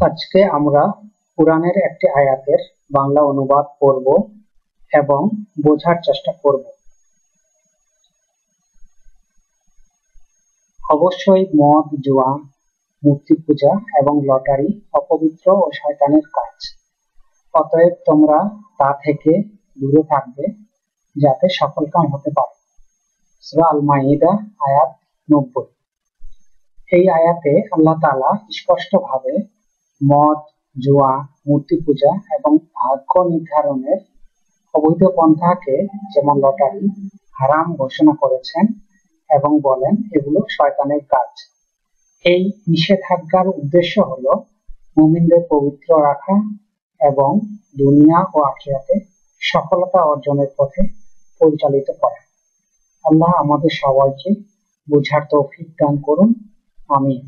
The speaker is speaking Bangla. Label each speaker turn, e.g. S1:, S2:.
S1: আজকে আমরা কুরআনের একটি আয়াতের বাংলা অনুবাদ পড়ব এবং বোঝার চেষ্টা করব। অবশ্যই মদ, জুয়া, মূর্তি পূজা এবং লটারি অপবিত্র ও শয়তানের কাজ। অতএব তোমরা তা থেকে দূরে থাকবে, যাতে সফল কাম হতে পারে। সূরা আল-মাইদা আয়াত 90। এই আয়াতে আল্লাহ তাআলা স্পষ্টভাবে মদ, জুয়া, মূর্তি পূজা এবং ভাগ্য নির্ধারণের অবৈধ পন্থাকে, যেমন লটারি, হারাম ঘোষণা করেছেন এবং বলেন এগুলো শয়তানের কাজ। এই নিষেধাজ্ঞার উদ্দেশ্য হল মুমিনদের পবিত্র রাখা এবং দুনিয়া ও আখিরাতে সফলতা অর্জনের পথে পরিচালিত করা। আল্লাহ আমাদের সবাইকে বোঝার তৌফিক দান করুন। আমিন।